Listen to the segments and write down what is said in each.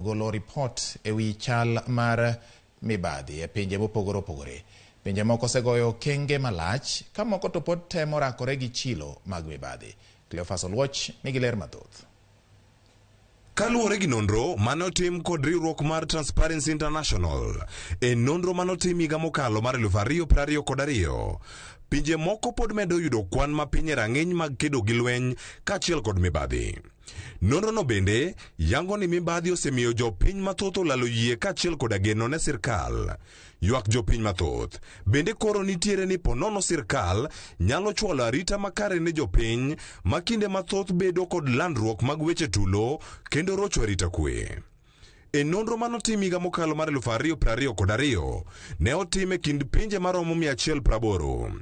golo ripot ewi chal mar mibadhi e pinje mopogore opogore. Pinje moko osegoyo kenge malach ka moko to pod temo rakore gi chilo mag mibadhi. Cleophas Oluoch nigi ler mathoth. Kaluwore gi nonro manotim kod riwruok mar Transparency International e nonro manotim higa mokalo mar 2022, pinje moko pod medo yudo kwan mapiny e rang'iny mag kedo gi lweny kaachiel kod mibadhi. Nonro no bende yango ni mibadhi osemiyo jopiny mathoth olalo yie kaachiel kod geno ne sirkal. Ywak jopiny mathoth bende koro nitiere ni ponono sirkal nyalo chwalo arita makare ne jopiny ma kinde mathoth bedo kod landruok mag weche tulo kendo rocho arita kwe. E nonro manotim higa mokalo mar 2022 ne otime kind pinje maromo 180.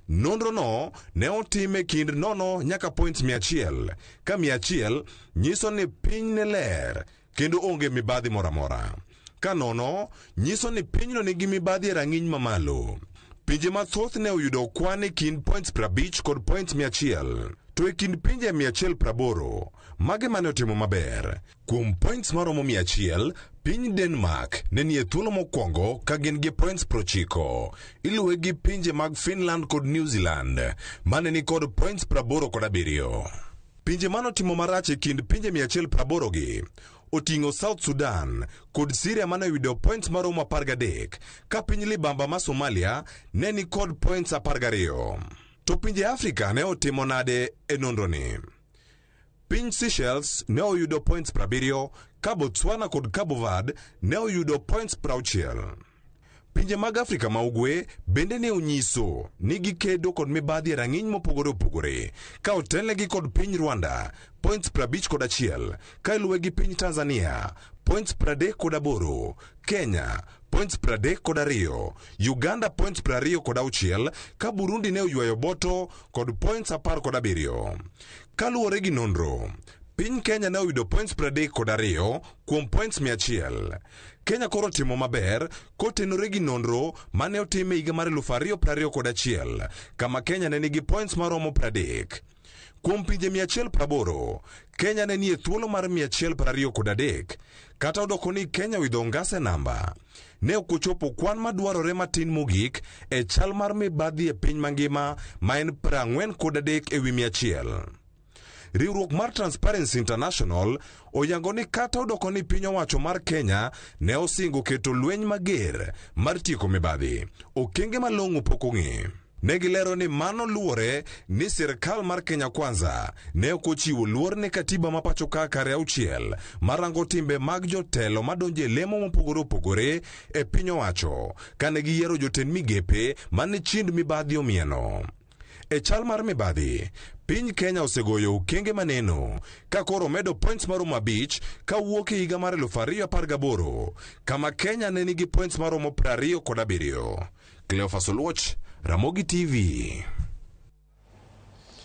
Nonro no ne otime kind 0 nyaka 100, ka 100 nyiso ni piny ne ler kendo onge mibadhi moramora. Ka 0 nyiso ni pinyno nigi mibadhi e rang'iny mamalo. Pinje mathoth ne oyudo kwan e kind 50 kod 100. To e kind pinje 180, mage mane otimo maber? Kuom points maromo 100, piny Denmark ne nie thuolo mokwongo ka gin gi points 90. Iluwe gi pinje mag Finland kod New Zealand mane ni kod points 87. Pinje manotimo marach e kind pinje 180 gi oting'o South Sudan kod Syria mane oyudo points maromo 13, ka piny libamba ma Somalia ne ni kod points 12. To pinje Afrika ne otimo nade e nonro ni? Piny Seychelles ne oyudo points 70, ka Botswana kod Cabo Verde ne oyudo points 60. Pinje mag Afrika ma ugwe bende ne onyiso ni gikedo kod mibadhi e rang'iny mopogore opogore, ka otelnegi kod piny Rwanda points 51, ka iluwe gi piny Tanzania points 38, Kenya points 32, Uganda points 26, ka Burundi ne oywayo boto kod points 17. Kaluwore gi nonro, piny Kenya ne oyudo points 32 kuom points 100. Kenya koro timo maber kotenore gi nonro mane otime higa mar 2021, kama Kenya ne nigi points maromo 30. Kuom pinje 180, Kenya ne nie thuolo mar 123, kata odoko ni Kenya widho ngase namba. Ne okochopo kwan madwarore matin mogik e chal mar mibadhi e piny mangima ma en 43 ewi 100. Riwruok mar Transparency International oyango ni kata odoko ni piny owacho mar Kenya ne osingo keto lweny mager mar tieko mibadhi, okenge malong'o pok ong'e. Ne gilero ni mano luwore ni sirkal mar Kenya Kwanza ne okochiwo luor ne katiba ma pacho ka kare 6 marango timbe mag jotelo madonje lemo mopogore opogore e piny owacho, kane giyiero jotend migepe mane chind mibadhi omieno. E chal mar mibadhi, piny Kenya osegoyo okenge maneno ka koro medo points maromo 5 ka wuok e higa mar 2018, kama Kenya ne nigi points maromo 27. Cleophas Oluoch, Ramogi TV.